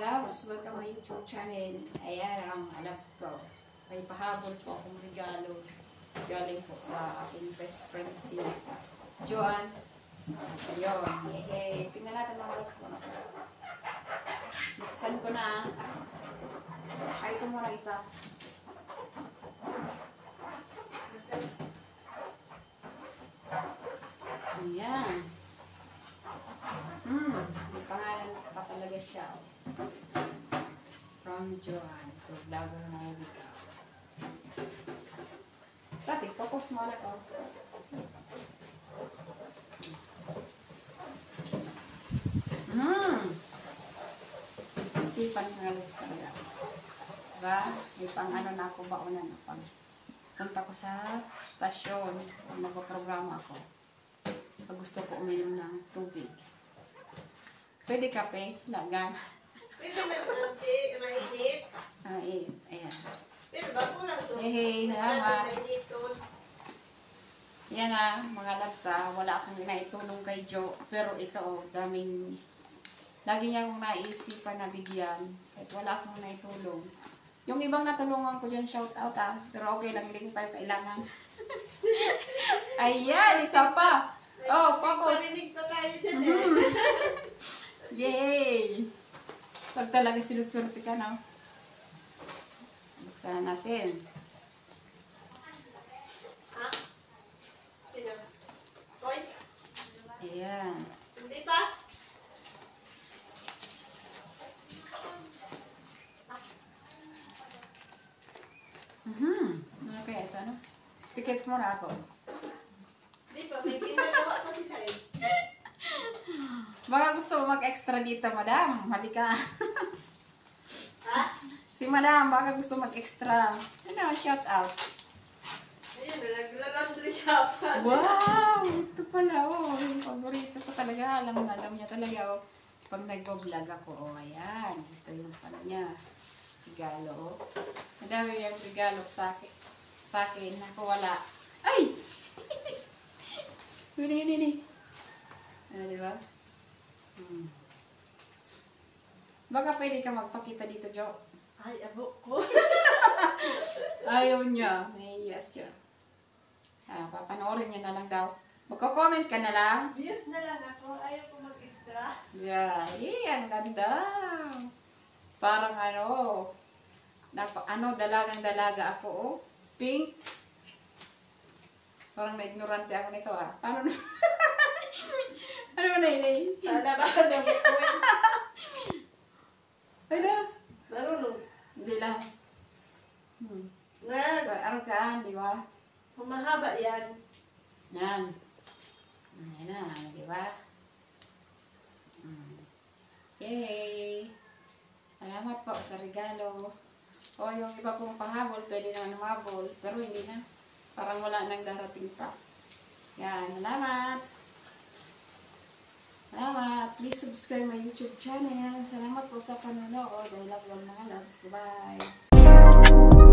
loves, welcome my YouTube channel. Ayan ang mga loves ko. May pahabol po akong regalo. Galing po sa aking best friend si Joanne. Ayun. Yehey. Tingnan natin mga loves ko. Buksan ko na. Ay, ito muna isa. Ayan. May pangalan pa talaga siya. From Joanne to Vlogger Maurica. Tapi, focus mo na ko. Sipsipan nga gusto talaga. Diba? May pang ano na ako baunan. Pag punta ko sa stasyon, pag magpaprograma ako. Pag gusto ko uminom ng tubig. Pwede kape, lagan. Pwede naman si mainit. Ayan. Pero bago lang ito. Salamat. Yan na, mga labsa. Wala akong inaitulong kay Jo. Pero ito, daming... Lagi niya akong naisipan na bigyan. Kahit wala akong naitulong. Yung ibang natulungan ko dyan, shout out Pero okay lang, hindi ko tayo kailangan. Ayan, isa pa. Oh, focus. Parinig pa tayo dyan Yay! Pag talaga siluswerte ka na. Buksan natin. Ha? Sino? Toy? Ayan. Hindi pa? Ano kaya ito, ano? Ticket mo na ako. Hindi pa, may ginagawa pa si Karen. Baka gusto mo mag-extra dito, madam. Halika. Ha? Si madam, baka gusto mag-extra. Ano, shout out. Ayun, naglalandry shop. Wow! Ito pala, oh. Yung paborito ko talaga. Alam niya talaga, oh. Pag nagbo-vlog ako, oh, ayan. Ito yung pala niya. Regalo, oh. Madami yung regalo sa akin. Sa akin, ako wala. Ay! Huli. Ano, di ba? Baka pwede ka magpakita dito, Jo. Ay, abo ko. Ayaw niya. Yes, siya. Papanoorin niya na lang daw. Magko-comment ka na lang. Views na lang ako. Ayaw ko mag-extra. Yeah. Ang ganda. Parang dalagang-dalaga ako, oh. Pink. Parang na-ignorante ako nito, Paano na? Ano na yun? Sana ba daw bukuin? Ano? Marunong. Hindi lang. Araw ka, di ba? Humahaba yan. Yan. Ayan na, di ba? Yay! Salamat po sa regalo. O yung iba pong panghabol, pwede naman umabol. Pero hindi na. Parang wala nang darating pa. Yan, salamat! Salamat! Please subscribe my YouTube channel. Salamat po sa panonood. I love you all mga loves. Bye!